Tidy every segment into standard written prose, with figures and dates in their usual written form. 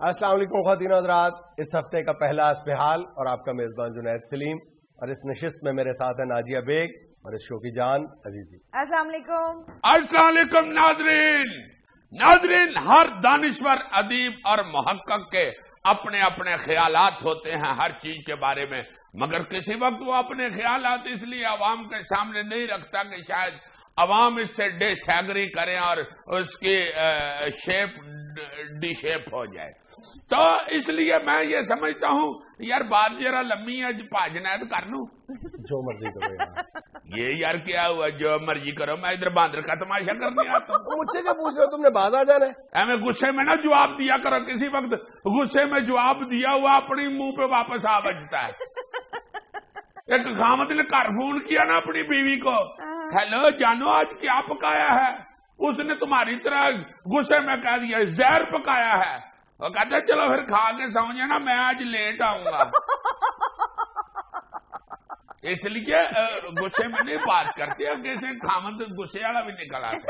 السلام علیکم خواتین حضرات، اس ہفتے کا پہلا اسپہال اور آپ کا میزبان جنید سلیم، اور اس نشست میں میرے ساتھ ہے ناجیہ بیگ اور اس شو کی جان عزیزی۔ السلام علیکم۔ السلام علیکم ناظرین، ہر دانشور ادیب اور محقق کے اپنے اپنے خیالات ہوتے ہیں ہر چیز کے بارے میں، مگر کسی وقت وہ اپنے خیالات اس لیے عوام کے سامنے نہیں رکھتا کہ شاید عوام اس سے ڈس ایگری کریں اور اس کی شیپ ڈی شیپ ہو جائے۔ تو اس لیے میں یہ سمجھتا ہوں یار بات ذرا لمبی ہے، جنید کر لوں جو مرضی کرو یار۔ یہ یار کیا ہوا جو مرضی کرو، میں ادھر باندر کا تماشا کرنے آتا ہوں۔ مجھ سے کیا پوچھ رہے ہو، تم نے باز آ جانا ہے؟ میں غصے میں نہ جواب دیا کرو، کسی وقت غصے میں جواب دیا ہوا اپنی منہ پہ واپس آ بجتا ہے۔ ایک خامد نے گھر فون کیا نا اپنی بیوی کو، ہیلو جانو آج کیا پکایا ہے؟ اس نے تمہاری طرح غصے میں کہہ دیا زہر پکایا ہے۔ وہ کہتا چلو پھر کھا کے سمجھے نا میں آج لیٹ آؤں گا۔ اس لیے غصے میں نہیں بات کرتے، کیسے خامد غصے والا بھی نکل آتا۔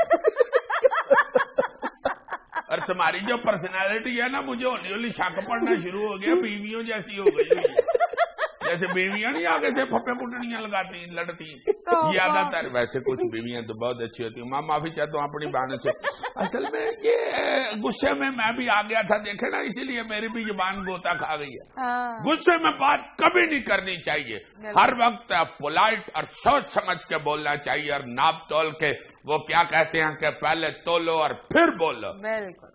اور تمہاری جو پرسنالٹی ہے نا، مجھے ہولی ہولی شک پڑنا شروع ہو گیا، بیویوں جیسی ہو گئی، جیسے بیویاں نہیں آگے سے پھپے پٹنیاں لگاتی لڑتی زیادہ تر، ویسے کچھ بیویاں تو بہت اچھی ہوتی ہیں۔ میں معافی چاہتا ہوں اپنی بہن سے، اصل میں یہ غصے میں بھی آ گیا تھا، دیکھے نا، اسی لیے میری بھی زبان گوتا کھا گئی ہے۔ غصے میں بات کبھی نہیں کرنی چاہیے، ہر وقت پولائٹ اور سوچ سمجھ کے بولنا چاہیے، اور ناپ تول کے وہ کیا کہتے ہیں کہ پہلے تولو اور پھر بولو، بالکل،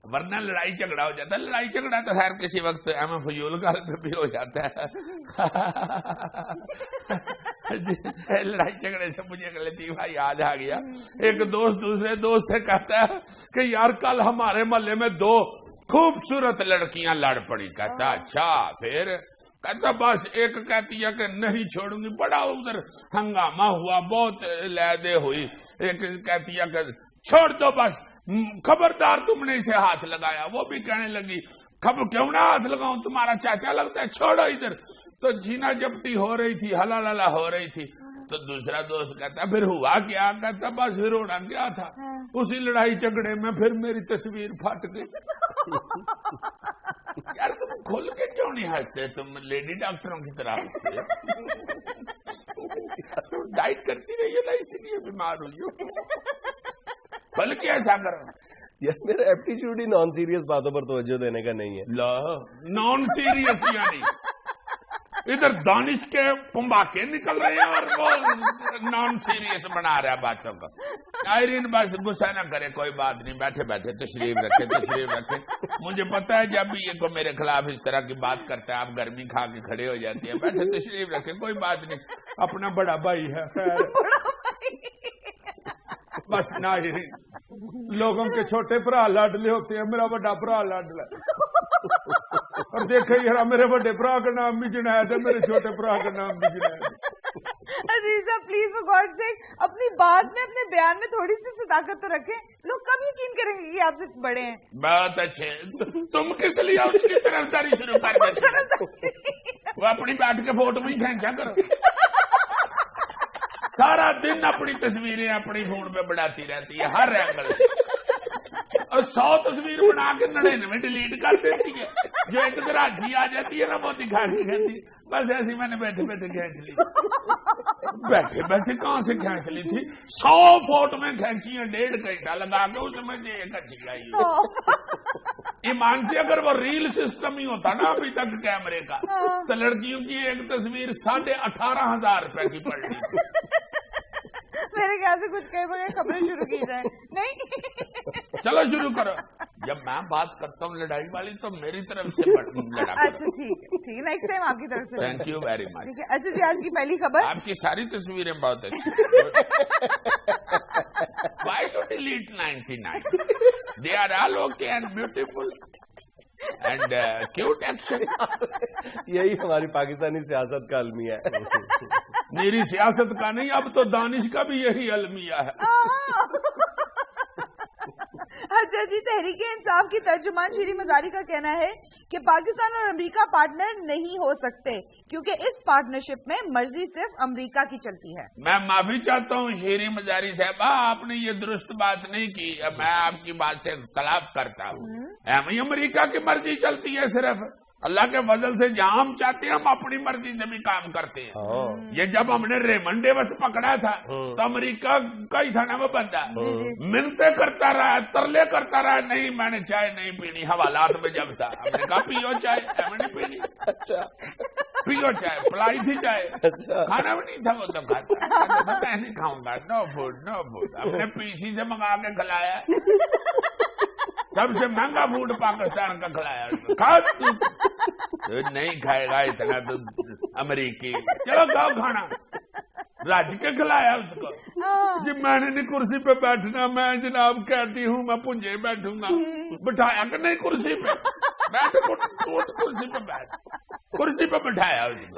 ورنہ لڑائی جھگڑا ہو جاتا ہے۔ لڑائی جھگڑا تو خیر کسی وقت احمد فضول گل پہ بھی ہو جاتا ہے۔ لڑائی جھگڑے سے مجھے ایک لطیفہ یاد آ گیا، ایک دوست دوسرے دوست سے کہتا ہے کہ یار کل ہمارے محلے میں دو خوبصورت لڑکیاں لڑ پڑی۔ کہتا اچھا پھر؟ کہتا بس ایک کہتی ہے کہ نہیں چھوڑوں گی، بڑا ادھر ہنگامہ ہوا، بہت لیدے ہوئی۔ ایک کہتی ہے کہ چھوڑ دو بس، خبردار تم نے اسے ہاتھ لگایا۔ وہ بھی کہنے لگی کیوں نہ ہاتھ لگاؤں، تمہارا چاچا لگتا ہے، چھوڑو ادھر۔ تو جینا جپٹی ہو رہی تھی، ہلا للا ہو رہی تھی، تو دوسرا دوست کہتا پھر ہوا کیا؟ کہتا بس پھر ہونا کیا تھا، اسی لڑائی جھگڑے میں پھر میری تصویر پھٹ گئی۔ یار تم کھل کے کیوں نہیں ہنستے؟ تم لیڈی ڈاکٹروں کی طرح ڈائٹ کرتی رہی ہے نا، اسی لیے بیمار ہوئی ہو، بلکہ ایسا کرو۔ یار میرا ایپٹیچیوڈ ہی نان سیریس باتوں پر توجہ دینے کا نہیں ہے۔ نان سیریس یعنی ادھر دانش کے پمباکے نکل رہے ہیں اور وہ نان سیریس بنا رہا ہے باتوں کو۔ آئرین بس غصہ نہ کرے، کوئی بات نہیں، بیٹھے بیٹھے تشریف رکھے۔ مجھے پتا ہے جب بھی یہ کو میرے خلاف اس طرح کی بات کرتا ہے آپ گرمی کھا کے کھڑے ہو جاتی ہیں۔ بیٹھے تشریف رکھے، کوئی بات نہیں، اپنا بڑا بھائی ہے۔ خیر بس نہ لوگوں کے چھوٹے برا لاڈلے ہوتے ہیں، میرا بڑا برا لاڈلا، اور دیکھے یار میرے بڑے برا کا نام بھی جنید ہے، میرے چھوٹے برا کا نام بھی جنید ہے۔ عزیزہ پلیز فار گاڈ سیک اپنی بات میں، اپنے بیان میں تھوڑی سی صداقت تو رکھیں، لوگ کب یقین کریں گے کہ آپ سے بڑے ہیں؟ بہت اچھے، تم کس لیے اس کی طرفداری شروع کر دیتے؟ وہ اپنی بیٹھ کے فوٹو میں کھینچا کرو، سارا دن اپنی تصویریں اپنی فون پہ بڑھاتی رہتی ہے ہر اینگل سے، اور 100 تصویر بنا کے 99 ڈیلیٹ کر دیتی ہے۔ جو ایک کراچی آ جاتی ہے نا وہ دکھا کے کہتی بس ایسی میں نے بیٹھے بیٹھے کھینچ لی۔ بیٹھے بیٹھے کہاں سے کھینچ لی تھی؟ 100 فوٹو میں کھینچی ہیں، 1.5 گھنٹہ لگا کے، اس میں سے ایک اچھی آئی۔ ایمان سے اگر وہ ریل سسٹم ہی ہوتا نا ابھی تک کیمرے کا، تو لڑکیوں کی ایک تصویر 18,500 روپے کی پڑ رہی۔ میرے خیال سے کچھ کہے بغیر خبریں شروع کی جائیں۔ نہیں چلو شروع کرو۔ جب میں بات کرتا ہوں لڑائی والی تو میری طرف سے لڑا۔ اچھا ٹھیک ہے، نیکسٹ ٹائم آپ کی طرف سے۔ تھینک یو ویری مچ۔ اچھا جی، آج کی پہلی خبر، آپ کی ساری تصویریں بہت اچھی۔ Why to delete 99؟ They are all okay and beautiful and cute action. یہی ہماری پاکستانی سیاست کا المیہ ہے۔ میری سیاست کا نہیں، اب تو دانش کا بھی یہی المیہ ہے۔ اچھا جی، تحریک انصاف کی ترجمان شیریں مزاری کا کہنا ہے کہ پاکستان اور امریکہ پارٹنر نہیں ہو سکتے کیونکہ اس پارٹنرشپ میں مرضی صرف امریکہ کی چلتی ہے. میں معافی چاہتا ہوں شیریں مزاری صاحبہ، آپ نے یہ درست بات نہیں کی. میں آپ کی بات سے اختلاف کرتا ہوں. امریکہ کی مرضی چلتی ہے صرف. اللہ کے فضل سے جہاں ہم چاہتے ہیں ہم اپنی مرضی سے بھی کام کرتے ہیں. یہ جب ہم نے ریمنڈ ڈیوس پکڑا تھا تو امریکہ کا ہی تھا نا وہ بندہ، منتیں کرتا رہا، ترلے کرتا رہا، نہیں میں نے چائے نہیں پینی. حوالات میں جب تھا ہم نے کہا پیو چائے، ہمیں نہیں پینی. پیو چائے، پلائی تھی چائے، کھانا بھی نہیں تھا وہ تو کھاتا. میں نہیں کھاؤں گا، نو فوڈ نو فوڈ. ہم نے پی سی سے منگا کے کھلایا، سب سے مہنگا فوڈ پاکستان کا کھلایا. نہیں کھائے گا اتنا تو امریکی، چلو کھاؤ کھانا. رج کے کھلایا اس کو. جی میں نے نہیں کرسی پہ بیٹھنا، میں جناب کہتی ہوں میں پنجے بیٹھوں گا. بٹھایا کہ نہیں کرسی پہ بیٹھ، کرسی پہ بیٹھ، کرسی پہ بٹھایا اس کو.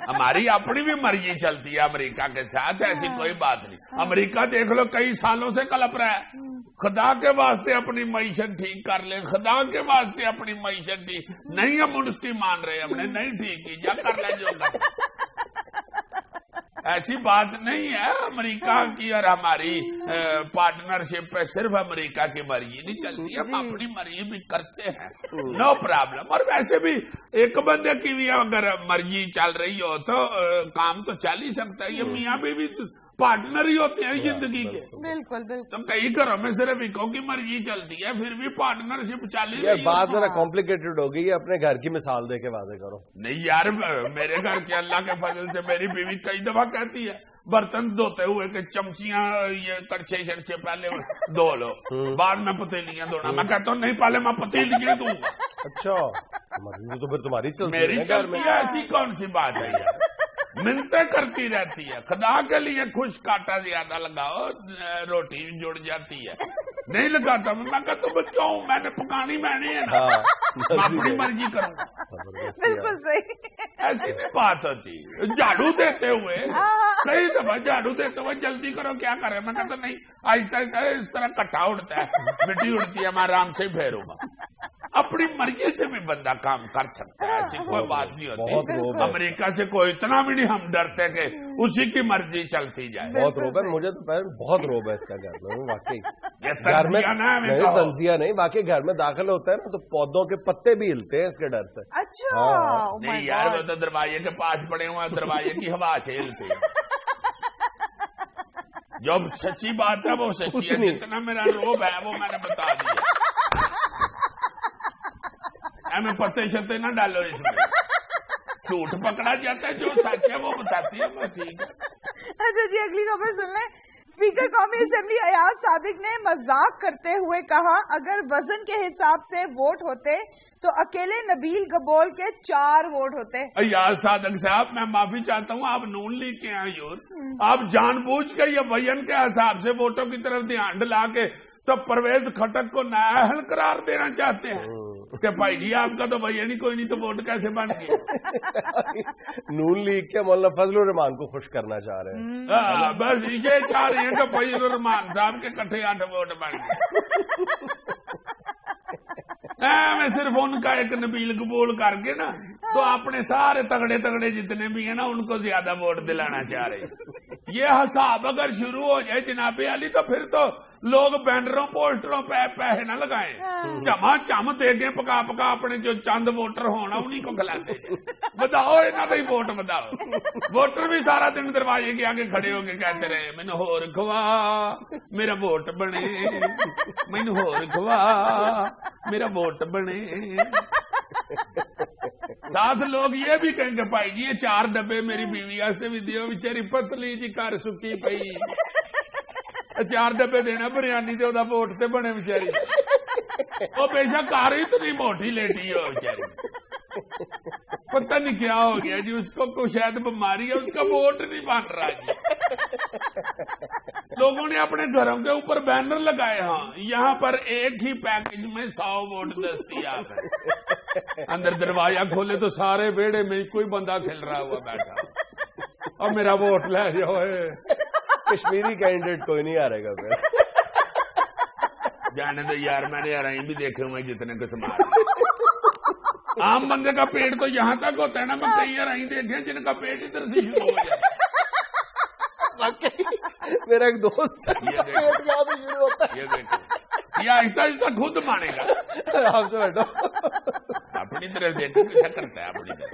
ہماری اپنی بھی مرضی چلتی ہے امریکہ کے ساتھ، ایسی کوئی بات نہیں. امریکہ دیکھ لو کئی سالوں سے کلپ رہا ہے. خدا کے واسطے اپنی معیشت ٹھیک کر لیں، خدا کے واسطے اپنی معیشت ٹھیک نہیں. ہم ان کی مان رہے، ہم نے نہیں ٹھیک کی، جا کر لیں جو کر. ایسی بات نہیں ہے. امریکہ کی اور ہماری پارٹنرشپ پہ صرف امریکہ کی مرضی نہیں چلتی، ہم اپنی مرضی بھی کرتے ہیں، نو پرابلم. اور ویسے بھی ایک بندے کی بھی اگر مرضی چل رہی ہو تو کام تو چل ہی سکتا ہے. یہ میاں بیوی پارٹنر ہی ہوتے ہیں زندگی کے. بالکل بالکل. تو کئی گھروں میں صرف ایکوں کی مرضی چلتی ہے، پھر بھی پارٹنرشپ چل ہی رہی ہے. بات ذرا کمپلیکیٹڈ ہو گئی ہے، اپنے گھر کی مثال دے کے واضح کرو. نہیں یار، میرے گھر کے اللہ کے فضل سے میری بیوی کئی دفعہ کہتی ہے برتن دھوتے ہوئے کہ چمچیاں یہ کڑچے شڑچے پہلے دھو لو، بعد میں پتیلیاں دھونا. میں کہتا ہوں نہیں، پہلے میں پتیلیاں دوں گا. اچھا مرضی تو پھر تمہاری چلتی ہے. میری چلتی ہے، ایسی کون سی بات ہے یار. منتیں کرتی رہتی ہے. خدا کے لیے خشک آٹا زیادہ لگاؤ، روٹی جڑ جاتی ہے. نہیں لگاتا میں کہتا ہوں کیوں، میں نے پکانی میں نے ہے نا، میں اپنی مرضی کروں گا. بالکل صحیح. ایسی نہیں بات ہوتی. جھاڑو دیتے ہوئے کئی دفعہ جھاڑو دیتے ہوئے جلدی کرو کیا کرے. میں کہتا نہیں، آہستہ اس طرح کٹا اڑتا ہے، مٹی اڑتی ہے، میں آرام سے ہی پھیروں گا. اپنی مرضی سے بھی بندہ کام کر سکتا ہے، ایسی کوئی بات نہیں ہوتی. امریکہ سے کوئی اتنا بھی نہیں ہم ڈرتے کہ اسی کی مرضی چلتی جائے. بہت روب ہے مجھے تو بہت روب ہے اس کا گھر میں. واقعی گھر میں تنزیہ نہیں، باقی گھر میں داخل ہوتا ہے نا تو پودوں کے پتے بھی ہلتے ہیں اس کے ڈر سے. اچھا نہیں یار، وہ تو دروازے کے پاس پڑے ہوئے ہیں، دروازے کی ہوا سے ہلتے ہیں. جو سچی بات ہے وہ سچی ہے. جتنا میرا روب ہے وہ میں نے بتا دیا. ہمیں پتے شتے نہ ڈالو اس میں، جھوٹ پکڑا جاتا ہے، جو سچ ہے وہ بتاتی ہے. وہ ٹھیک ہے. اچھا جی، اگلی خبر سن لیں. اسپیکر قومی اسمبلی ایاز صادق نے مذاق کرتے ہوئے کہا اگر وزن کے حساب سے ووٹ ہوتے تو اکیلے نبیل گبول کے 4 ووٹ ہوتے. ایاز صادق صاحب میں معافی چاہتا ہوں، آپ نون لیگ کے ہیں یور، آپ جان بوجھ کے یہ وزن کے حساب سے ووٹوں کی طرف دھیان ڈلا کے تو پرویز کھٹک کو نااہل قرار دینا چاہتے ہیں کہ بھائی جی آپ کا تو وزن ہی کوئی نہیں تو ووٹ کیسے بن گیا. نون لیگ کے مولانا فضل الرحمان کو خوش کرنا چاہ رہے ہیں. بس یہ چاہ رہے ہیں کہ فضل الرحمان صاحب کے کٹھے 8 ووٹ بن گئے. میں صرف ان کا ایک نبیل قبول کر کے نا تو اپنے سارے تگڑے تگڑے جتنے بھی ہیں نا ان کو زیادہ ووٹ دلانا چاہ رہے ہیں. یہ حساب اگر شروع ہو جائے جناب علی تو پھر تو لوگ بینروں پوسٹروں پہ پیسے نہ لگائیں، چما چم دے گے پکا پکا اپنے جو چند ووٹر ہونا انہیں کو کھلاتے جائیں. بداؤ انہوں کا ہی ووٹ بداؤ. ووٹر بھی سارا دن دروازے کے آگے کھڑے ہو کے کہتے رہے مینو ہور کھوا میرا ووٹ بنے، مینو ہور کھوا میرا ووٹ بنے. ساتھ لوگ یہ بھی کہیں گے بھائی جی یہ 4 ڈبے میری بیوی واسطے بھی دیو، بیچاری پتلی جی کر سکی پئی، 4 ڈبے دینا بریانی تے وہ ووٹ تے بنے بیچاری. وہ بے شک کار ہی تو نہیں موٹی لیٹی ہو بیچاری، پتہ نہیں کیا ہو گیا جی، اس کو شاید بیماری ہے، اس کا ووٹ نہیں بن رہا جی. لوگوں نے اپنے گھروں کے اوپر بینر لگائے، ہاں یہاں پر ایک ہی پیکج میں 100 ووٹ دستیاب ہے. اندر دروازہ کھولے تو سارے بیڑے میں کوئی بندہ کھل رہا ہوا بیٹھا اور میرا ووٹ لے جاؤ. کشمیری کینڈیڈیٹ کوئی نہیں آ رہے گا پھر. جانے تو یار میں نے ارائیں بھی دیکھے ہوئے جتنے کو سنبھال عام بندے کا پیٹ تو یہاں تک ہوتا ہے نا. میں کئی ارائیں دیکھے جن کا پیٹ ادھر سے شروع ہو جائے. میرا ایک دوست یہ دیکھو یہ آہستہ آہستہ خود مانے گا. آپ سے بیٹھو اپنی طرف دیکھو کیسا کرتا ہے اپنی طرف.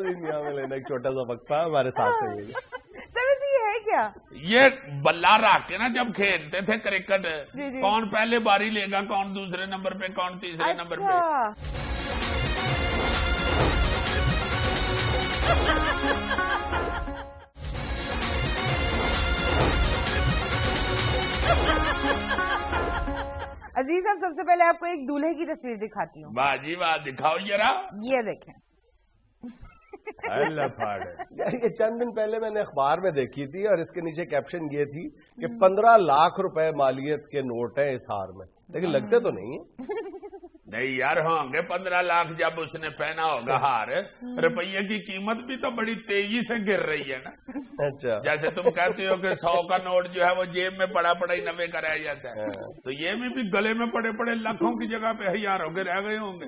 دنیا میں لینا ایک چھوٹا سا وقفہ ہمارے ساتھ ہے. سر ویسے یہ ہے کیا؟ یہ بلا رکھ کے نا جب کھیلتے تھے کرکٹ جی جی. کون پہلے باری لے گا, کون دوسرے نمبر پہ, کون تیسرے نمبر پہ. عزیز ہم سب سے پہلے آپ کو ایک دولہے کی تصویر دکھاتی ہوں. واہ جی واہ, دکھاؤ ذرا. یہ دیکھیں. اللہ پھاڑے. یہ چند دن پہلے میں نے اخبار میں دیکھی تھی اور اس کے نیچے کیپشن یہ تھی کہ 15 لاکھ روپے مالیت کے نوٹ ہیں اس ہار میں, لیکن لگتے تو نہیں ہیں. نہیں یار ہوں گے 15 لاکھ جب اس نے پہنا ہوگا ہار. روپیے کی قیمت بھی تو بڑی تیزی سے گر رہی ہے نا. اچھا جیسے تم کہتے ہو کہ 100 کا نوٹ جو ہے وہ جیب میں پڑا پڑا ہی 90 کا رہ جاتا ہے, تو یہ بھی گلے میں پڑے پڑے لاکھوں کی جگہ پہ ہزاروں کے رہ گئے ہوں گے.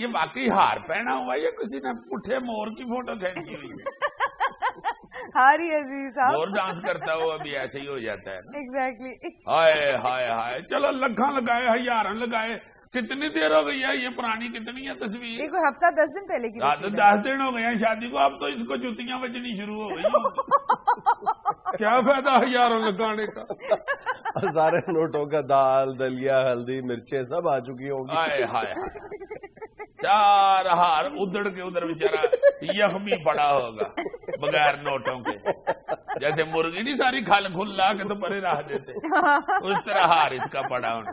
یہ واقعی ہار پہنا ہوا یا کسی نے پٹھے مور کی فوٹو کھینچی ہوئی ہے؟ ہاری عزیز صاحب مور ڈانس کرتا ہو ابھی ایسے ہی ہو جاتا ہے نا. ایگزیکٹلی. ہائے ہائے ہائے, چلو لکھاں لگائے ہزاراں لگائے, کتنی دیر ہو گئی ہے, یہ پرانی کتنی ہے تصویر, یہ کوئی ہفتہ 10 دن پہلے کی تصویر ہے. 10 دن ہو گئے ہیں شادی کو, اب تو اس کو جوتیاں بجنی شروع ہو گئی. کیا فائدہ ہزاروں لگانے کا. اور سارے نوٹوں کا دال دلیا ہلدی مرچیں سب آ چکی ہوگی. ہائے ہائے ہائے, چار ہار ادڑ کے ادھر بیچارہ یخمی پڑا ہوگا بغیر نوٹوں کے. جیسے مرغی نہیں ساری کھل کھلا کے تو پرے رہ دیتے, اس طرح ہار اس کا پڑا ہونا.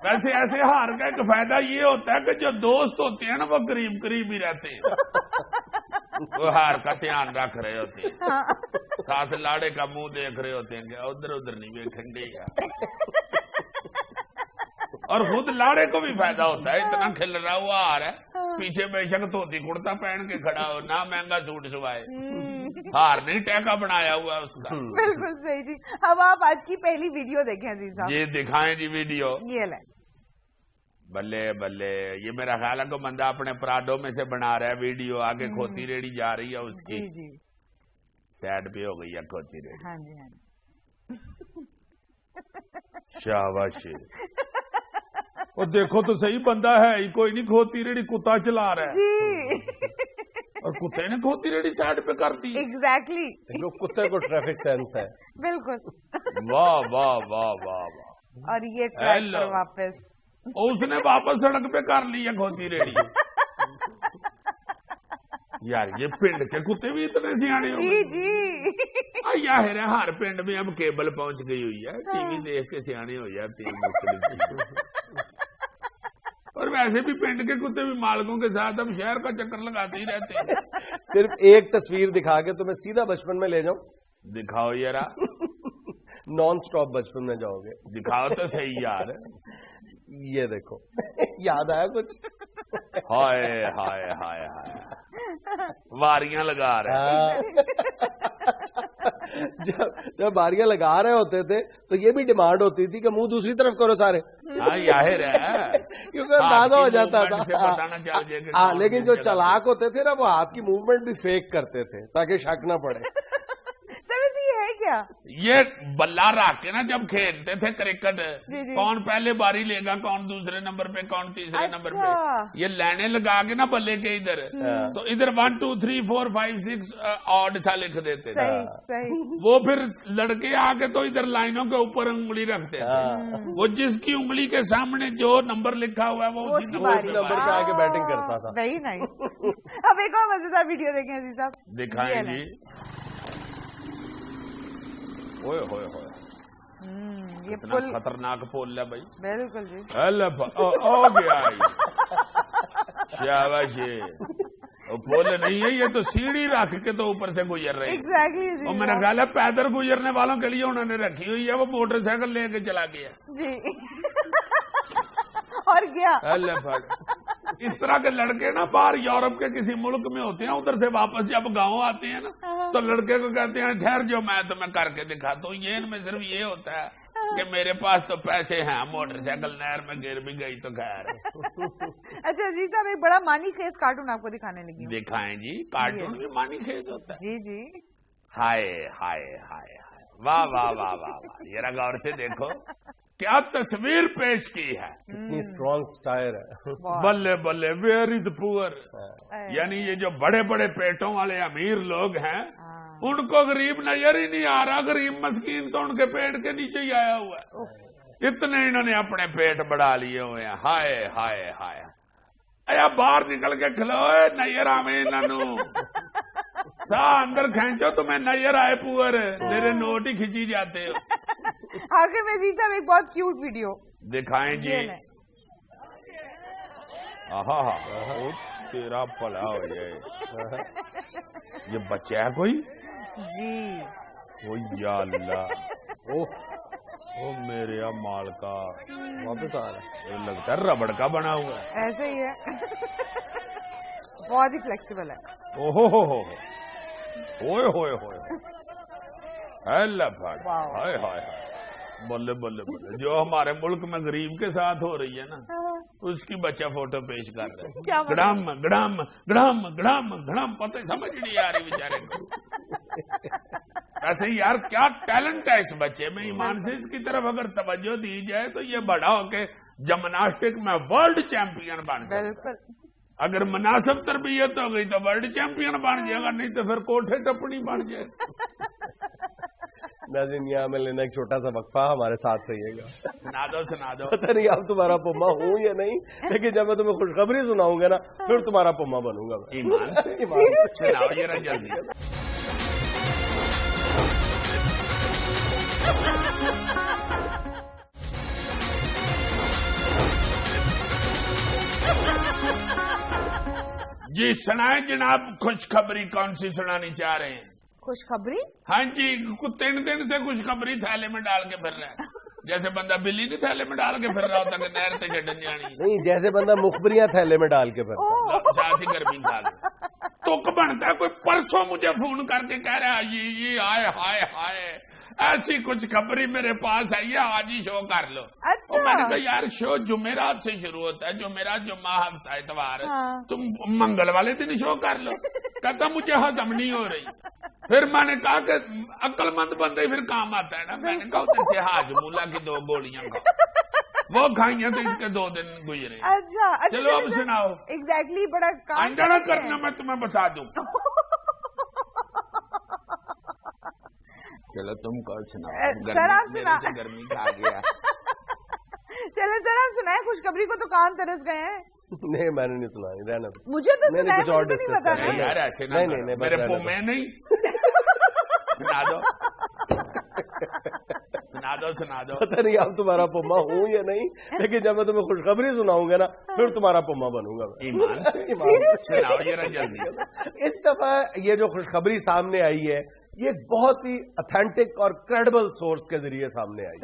ویسے ایسے ہار کا ایک فائدہ یہ ہوتا ہے کہ جو دوست ہوتے ہیں نا وہ قریب قریب ہی رہتے ہیں, وہ ہار کا دھیان رکھ رہے ہوتے ہیں, ساتھ لاڑے کا منہ دیکھ رہے ہوتے ہیں کہ ادھر ادھر نہیں دیکھیں گے. اور خود لاڑے کو بھی فائدہ ہوتا ہے, اتنا کھل رہا ہوا ہار ہے, پیچھے بے شک دھوتی کرتا پہن کے کھڑا ہو, نہ مہنگا سوٹ سوائے, ہار نہیں ٹیکا بنایا ہوا اس کا. بالکل صحیح جی. اب آپ آج کی پہلی ویڈیو دیکھیں عزیز صاحب. جی دکھائیں جی ویڈیو. یہ لیں. بلے بلے, یہ میرا خیال ہے کہ بندہ اپنے پراڈو میں سے بنا رہا ہے ویڈیو, آگے کھوتی ریڑھی جا رہی ہے اس کی. جی جی سیڈ پہ ہو گئی ہے کھوتی ریڑھی. ہاں جی ہاں جی. شاباش. اور دیکھو تو صحیح بندہ ہے ہی کوئی نہیں, کھوتی ریڑھی کتا چلا رہا ہے, جی اور کتے نے کھوتی ریڑھی سائڈ پہ کر دی. ایگزیکٹلی. جو کتے کو ٹریفک سینس ہے. بالکل. واہ واہ واہ واہ واہ. اور یہ ٹریکٹر واپس اس نے واپس سڑک پہ کر لی ہے کھوتی ریڑھی. یار یہ پنڈ کے کتے بھی اتنے سیانے ہو جی گئے. جی. یار ہر پنڈ میں اب کیبل پہنچ گئی ہوئی ہے, ٹی وی دیکھ کے سیانے ہو جاتے ہیں مختلف چیزیں. اور ویسے بھی پنڈ کے کتے بھی مالکوں کے ساتھ اب شہر کا چکر لگاتے ہی رہتے ہیں. صرف ایک تصویر دکھا کے تمہیں سیدھا بچپن میں لے جاؤں. دکھاؤ ذرا. نان سٹاپ بچپن میں جاؤ گے. دکھاؤ تو صحیح یار. یہ دیکھو یاد آیا کچھ. ہائے ہائے ہائے ہائے, واریاں لگا رہے ہیں. جب باریاں لگا رہے ہوتے تھے تو یہ بھی ڈیمانڈ ہوتی تھی کہ منہ دوسری طرف کرو سارے. ہاں ظاہر ہے, کیونکہ اندازہ ہو جاتا تھا. ہاں لیکن جو چلاک ہوتے تھے نا وہ ہاتھ کی موومنٹ بھی فیک کرتے تھے تاکہ شک نہ پڑے. ہے کیا؟ یہ بلا رکھ کے نا جب کھیلتے تھے کرکٹ کون پہلے باری لے گا, کون دوسرے نمبر پہ, کون تیسرے نمبر پہ, یہ لینے لگا کے نا بلے کے ادھر, تو ادھر 1 2 3 4 5 6 آڈ سا لکھ دیتے تھے. وہ پھر لڑکے آ کے تو ادھر لائنوں کے اوپر انگلی رکھتے تھے, وہ جس کی انگلی کے سامنے جو نمبر لکھا ہوا ہے وہ اسی نمبر پہ آ کے بیٹنگ کرتا تھا. Very nice. اب ایک اور مزیدار ویڈیو دیکھیں عزیز صاحب. دکھائیں جی. ہوئے ہوئے ہوئے, یہ خطرناک پول ہے بھائی. بالکل جی. ہو گیا شاباش. پول نہیں ہے یہ تو سیڑھی رکھ کے تو اوپر سے گزر رہے ہیں. اور میرا خیال ہے پیدل گزرنے والوں کے لیے انہوں نے رکھی ہوئی ہے, وہ موٹر سائیکل لے کے چلا گیا جی. اور کیا اس طرح کے لڑکے نا باہر یورپ کے کسی ملک میں ہوتے ہیں, ادھر سے واپس جب گاؤں آتے ہیں نا تو لڑکے کو کہتے ہیں ٹھہر جو میں تمہیں کر کے دکھاتا ہوں. یہ ان میں صرف یہ ہوتا ہے کہ میرے پاس تو پیسے ہیں, موٹر سائیکل نہر میں گر بھی گئی تو خیر. اچھا عزیز صاحب, ایک بڑا مانی خیز کارٹون آپ کو دکھانے لگی ہوں. دکھائیں جی, کارٹون بھی مانی خیز ہوتا ہے. جی جی. ہائے ہائے ہائے ہائے, واہ واہ واہ واہ واہ, ذرا غور سے دیکھو کیا تصویر پیش کی ہے. کتنی اسٹرانگ سٹائر ہے. بلے بلے, ویئر از پور. یعنی یہ جو بڑے بڑے پیٹوں والے امیر لوگ ہیں ان کو غریب نظر ہی نہیں آ رہا, غریب مسکین تو ان کے پیٹ کے نیچے ہی آیا ہوا ہے. اتنے انہوں نے اپنے پیٹ بڑھا لیے ہوئے ہیں. ہائے ہائے ہائے, ایا باہر نکل کے کھلوئے نظر آویں انہوں سا اندر کھینچو تمہیں نظر آئے پور, میرے نوٹ ہی کھینچی جاتے ہو. آخر میں عزیز صاحب ایک بہت کیوٹ ویڈیو دکھائیں جی. تیرا پلا ہو جائے, یہ بچہ ہے کوئی جی. وہ یا اللہ, او میرے مال کا واپس آ رہا ہے. لگتا ہے ربڑ کا بنا ہوا ہے. ایسے ہی ہے, بہت ہی فلیکسیبل ہے. اوہو ہو ہوئے ہوئے ہوئے, اللہ پھاڑ, ہائے ہائے ہائے, بلے بلے بلے. جو ہمارے ملک میں غریب کے ساتھ ہو رہی ہے نا, اس کی بچہ فوٹو پیش کر رہے ہیں. گڑام گڑام گڑام گڑام گڑام, پتہ سمجھ نہیں آ رہی بیچارے کو. ایسے یار کیا ٹیلنٹ ہے اس بچے میں, ایمان سے اس کی طرف اگر توجہ دی جائے تو یہ بڑا ہو کے جمناسٹک میں ورلڈ چیمپئن بن سکتا. اگر مناسب تربیت ہو گئی تو ورلڈ چیمپئن بن جائے گا, نہیں تو پھر کوٹھے ٹپنی بن جائے گا. ناظرین یہاں میں لینا ایک چھوٹا سا وقفہ, ہمارے ساتھ رہیے گا. سنا دو. پتہ نہیں اب تمہارا پما ہوں یا نہیں, لیکن جب میں تمہیں خوشخبری سناؤں گا نا پھر تمہارا پما بنوں گا. ایمان سے سناؤ ذرا جلدی سے. جی سنائیں جناب, خوشخبری کون سی سنانی چاہ رہے ہیں؟ خوشخبری؟ ہاں جی, 3 دن سے خوشخبری تھیلے میں ڈال کے پھر رہا ہے, جیسے بندہ بلی نے تھیلے میں ڈال کے پھر رہا ہوتا کہ نہر تے گڈن جانی. نہیں, جیسے بندہ مخبریاں تھیلے میں ڈال کے پھر ساتھ ہی گرمی کھا لے. تک بنتا ہے, کوئی پرسوں مجھے فون کر کے کہہ رہا ہے یہ ہائے ہائے ہائے ایسی کچھ خبری میرے پاس آئی ہے, آج ہی شو کر لو. اچھا. میں نے کہا یار شو جمعرات سے شروع ہوتا ہے, جمعرات جمعہ ہفتہ اتوار, تم منگل والے دن شو کر لو. کہتا مجھے ہضم نہیں ہو رہی. پھر میں نے کہا کہ عقل مند بندے پھر کام آتا ہے نا. میں نے کہا ادھر سے ہاجمولا کی 2 گولیاں وہ کھائیں تو اس کے 2 دن گزرے. اچھا چلو اب سناؤ. ایگزیکٹلی, بڑا کام آئندہ کرنا میں تمہیں بتا دوں. چلو تم کون سناؤ. سر آپ سنا, گرمی کھا گیا. چلے سر آپ سنائیں خوشخبری کو, تو کان ترس گئے ہیں. نہیں میں نے نہیں سنا, رہنا. مجھے تو سنا ہے, مجھے نہیں پتا. یار ایسے نہیں, میرے پومے نہیں. سنا دو سنا دو سنا دو. پتہ نہیں اب تمہارا پما ہوں یا نہیں, لیکن جب میں تمہیں خوشخبری سناؤں گا نا پھر تمہارا پما بنوں گا. ایمان سے سناؤ ذرا جلدی. اس دفعہ یہ جو خوشخبری سامنے آئی ہے یہ بہت ہی اتھینٹک اور کریڈیبل سورس کے ذریعے سامنے آئی.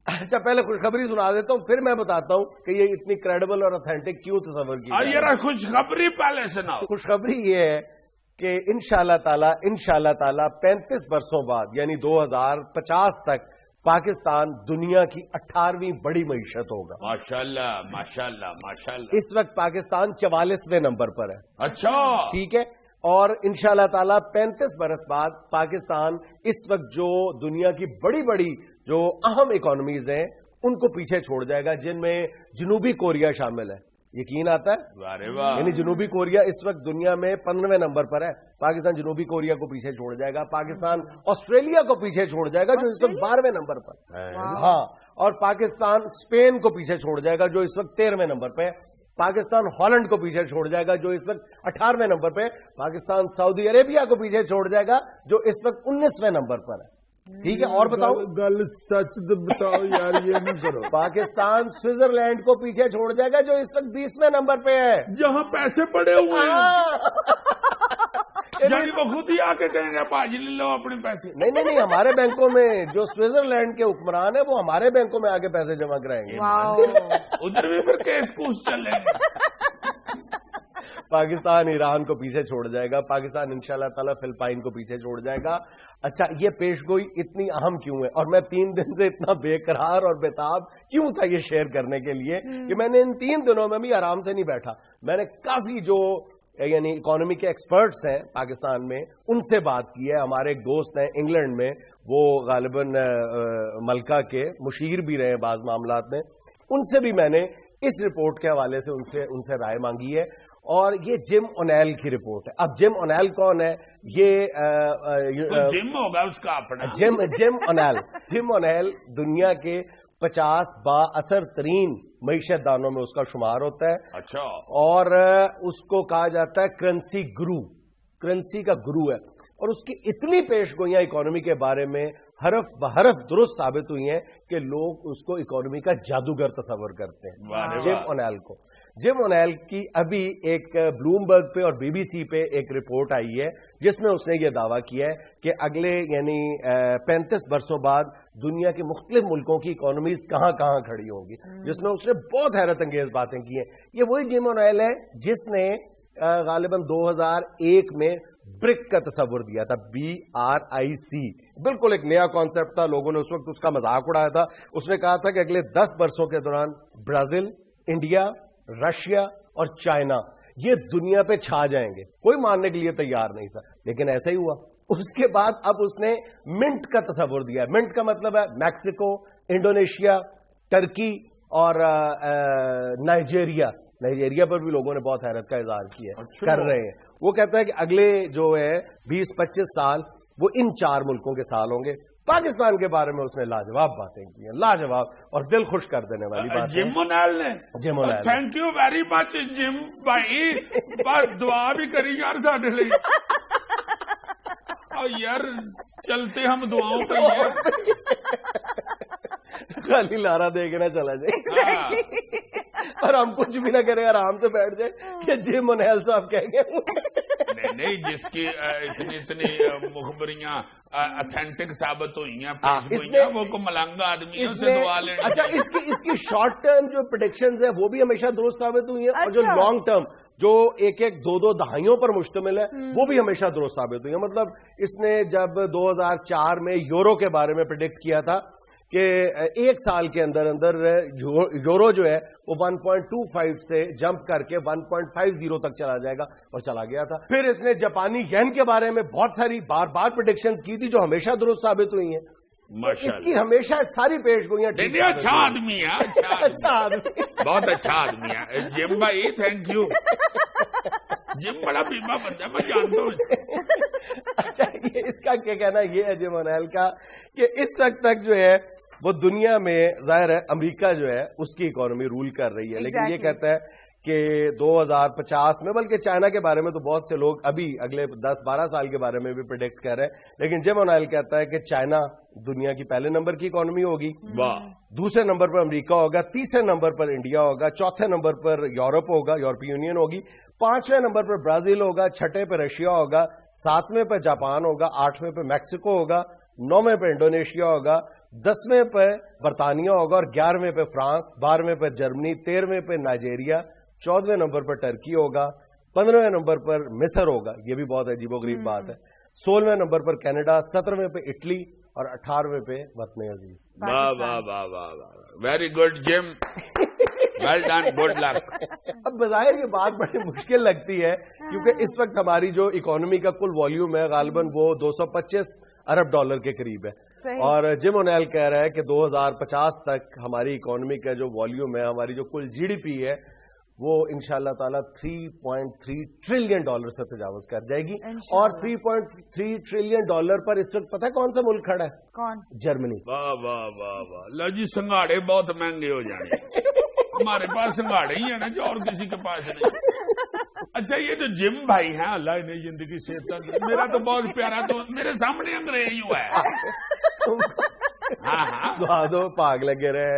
اچھا پہلے خوشخبری سنا دیتا ہوں, پھر میں بتاتا ہوں کہ یہ اتنی کریڈیبل اور اتھینٹک کیوں تصور کی. خوشخبری پہلے سناؤ. خوشخبری یہ ہے کہ انشاءاللہ تعالی 35 برسوں بعد یعنی 2050 تک پاکستان دنیا کی 18ویں بڑی معیشت ہوگا. ماشاءاللہ ماشاءاللہ ماشاءاللہ. اس وقت پاکستان 44ویں نمبر پر ہے. اچھا ٹھیک ہے. اور انشاءاللہ تعالی 35 برس بعد پاکستان اس وقت جو دنیا کی بڑی بڑی جو اہم اکانومیز ہیں ان کو پیچھے چھوڑ جائے گا, جن میں جنوبی کوریا شامل ہے. یقین آتا ہے, یعنی جنوبی کوریا اس وقت دنیا میں 15ویں نمبر پر ہے. پاکستان جنوبی کوریا کو پیچھے چھوڑ جائے گا. پاکستان آسٹریلیا کو پیچھے چھوڑ جائے گا جو اس وقت 12ویں نمبر پر. ہاں, اور پاکستان اسپین کو پیچھے چھوڑ جائے گا جو اس وقت 13ویں نمبر پہ. پاکستان ہالینڈ کو پیچھے چھوڑ جائے گا جو اس وقت 18ویں نمبر پہ. پاکستان سعودی عربیہ کو پیچھے چھوڑ جائے گا جو اس وقت 19ویں نمبر پر ہے. ٹھیک ہے, اور بتاؤ گل سچ بتاؤ یار, یہ نہیں کرو. پاکستان سوئٹزرلینڈ کو پیچھے چھوڑ جائے گا جو اس وقت 20ویں نمبر پہ ہے, جہاں پیسے پڑے ہوئے یعنی وہ خود ہی آ کے کہیں گے باجی لے لو اپنے پیسے. نہیں, ہمارے بینکوں میں جو سوئٹزرلینڈ کے حکمران ہیں وہ ہمارے بینکوں میں آ کے پیسے جمع کرائیں گے. ادھر بھی پھر کیس کوس چلیں گے. پاکستان ایران کو پیچھے چھوڑ جائے گا, پاکستان انشاءاللہ تعالی فلپائن کو پیچھے چھوڑ جائے گا. اچھا, یہ پیش گوئی اتنی اہم کیوں ہے اور میں 3 دن سے اتنا بے قرار اور بےتاب کیوں تھا یہ شیئر کرنے کے لیے کہ میں نے ان 3 دنوں میں بھی آرام سے نہیں بیٹھا. میں نے کافی جو یعنی اکانومی کے ایکسپرٹس ہیں پاکستان میں ان سے بات کی ہے. ہمارے ایک دوست ہیں انگلینڈ میں, وہ غالباً ملکہ کے مشیر بھی رہے بعض معاملات میں, ان سے بھی میں نے اس رپورٹ کے حوالے سے ان سے رائے مانگی ہے. اور یہ جم اونیل کی رپورٹ ہے. اب جم اونیل کون ہے؟ یہ جم ہوگا اس کا اپنا جم اونیل دنیا کے 50 بااثر ترین معیشت دانوں میں اس کا شمار ہوتا ہے. اچھا. اور اس کو کہا جاتا ہے کرنسی گرو, کرنسی کا گرو ہے. اور اس کی اتنی پیش گوئیاں اکانومی کے بارے میں حرف بحرف درست ثابت ہوئی ہیں کہ لوگ اس کو اکانومی کا جادوگر تصور کرتے ہیں. جم اونیل کو, جم اونیل کی ابھی ایک بلومبرگ پہ اور بی بی سی پہ ایک رپورٹ آئی ہے جس میں اس نے یہ دعویٰ کیا ہے کہ اگلے یعنی 35 برسوں بعد دنیا کے مختلف ملکوں کی اکانومیز کہاں کہاں کھڑی ہوں گی, جس میں اس نے بہت حیرت انگیز باتیں کی ہیں. یہ وہی جم اونیل ہے جس نے غالباً 2001 میں برک کا تصور دیا تھا, BRIC. بالکل ایک نیا کانسیپٹ تھا, لوگوں نے اس وقت اس کا مذاق اڑایا تھا. اس نے کہا تھا کہ اگلے 10 برسوں کے دوران برازیل, انڈیا, رشیا اور چائنا یہ دنیا پہ چھا جائیں گے. کوئی ماننے کے لیے تیار نہیں تھا, لیکن ایسا ہی ہوا. اس کے بعد اب اس نے منٹ کا تصور دیا. منٹ کا مطلب ہے میکسیکو, انڈونیشیا, ٹرکی اور نائجیریا پر بھی لوگوں نے بہت حیرت کا اظہار کیا کر رہے ہیں. وہ کہتا ہے کہ اگلے جو ہے 20-25 سال وہ ان 4 ملکوں کے سال ہوں گے. پاکستان کے بارے میں اس نے لاجواب باتیں کی ہیں, لاجواب اور دل خوش کر دینے والی بات. جم اونیل نے, Jim O'Neill, thank you very much Jim بھائی, بس دعا بھی کری یار ساڈے لئی. یار چلتے ہم دعاؤں کے لیے, خالی لارا دے کے نہ چلا جائے اور ہم کچھ بھی نہ کریں, آرام سے بیٹھ جائے کہ جم اونیل صاحب کہیں گے. نہیں, جس کی اتنی مخبریاں اتھینٹک ثابت ہوئی ہیں, وہ کو ملنگا آدمی سے دعا لیں. اچھا, اس کی شارٹ ٹرم جو پریڈکشنز ہیں وہ بھی ہمیشہ درست ثابت ہوئی ہیں, اور جو لانگ ٹرم جو 1-2 دہائیوں پر مشتمل ہے وہ بھی ہمیشہ درست ثابت ہوئی ہیں. مطلب اس نے جب 2004 میں یورو کے بارے میں پریڈکٹ کیا تھا کہ 1 سال کے اندر یورو جو ہے وہ 1.25 سے جمپ کر کے 1.50 تک چلا جائے گا, اور چلا گیا تھا. پھر اس نے جاپانی ین کے بارے میں بہت ساری بار پریڈکشنز کی تھی جو ہمیشہ درست ثابت ہوئی ہیں. اس کی ہمیشہ ساری پیش گوئیاں. اچھا آدمی ہے, اچھا آدمی, بہت اچھا آدمی ہے جم بھائی, تھینک یو. جم بڑا بیمہ بندہ, میں جانتا ہوں. اچھا, اس کا کیا کہنا یہ ہے جم اونیل کا کہ اس وقت تک جو ہے وہ دنیا میں ظاہر ہے امریکہ جو ہے اس کی اکانومی رول کر رہی ہے, لیکن یہ کہتا ہے کہ 2050 میں, بلکہ چائنا کے بارے میں تو بہت سے لوگ ابھی اگلے 10-12 سال کے بارے میں بھی پریڈکٹ کر رہے ہیں, لیکن جم اونیل کہتا ہے کہ چائنا دنیا کی پہلے نمبر کی اکانومی ہوگی, دوسرے نمبر پر امریکہ ہوگا, تیسرے نمبر پر انڈیا ہوگا, چوتھے نمبر پر یورپ ہوگا, یورپی یونین ہوگی, 5ویں نمبر پر برازیل ہوگا, 6 پہ رشیا ہوگا, 7ویں پہ جاپان ہوگا, 8ویں پہ میکسیکو ہوگا, 9ویں پہ انڈونیشیا ہوگا, 10ویں پہ برطانیہ ہوگا, اور 11ویں پہ فرانس, 12ویں پہ جرمنی, 13ویں پہ نائجیریا, 14ویں نمبر پر ٹرکی ہوگا, 15ویں نمبر پر مصر ہوگا, یہ بھی بہت عجیب و غریب بات ہے, 16ویں نمبر پر کینیڈا, 17ویں پہ اٹلی, اور 18ویں پہ وطن عزیز. واہ واہ واہ واہ واہ, ویری گڈ جم, ویل ڈن, گڈ لک. اب بظاہر یہ بات بڑی مشکل لگتی ہے کیونکہ اس وقت ہماری جو اکانومی کا کل والیوم ہے غالباً وہ $225 ارب کے قریب ہے, اور جم اونیل کہہ رہا ہے کہ 2050 تک ہماری اکانومی کا جو والیوم ہے, ہماری جو کل GDP ہے, وہ انشاءاللہ تعالیٰ $3.3 ٹریلین سے تجاوز کر جائے گی. اور $3.3 ٹریلین پر اس وقت پتہ ہے کون سا ملک کھڑا ہے؟ کون؟ جرمنی. واہ واہ واہ واہ, لو جی سنگاڑے بہت مہنگے ہو جائیں گے. ہمارے پاس سنگاڑے ہی ہیں نا جو, اور کسی کے پاس نہیں. اچھا, یہ جو جم بھائی ہیں, اللہ انہیں زندگی صحت, میرا تو بہت پیارا, تو میرے سامنے انگریز ہوا ہے. ہاں, دعا دو, پاگ لگے رہے.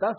10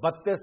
$32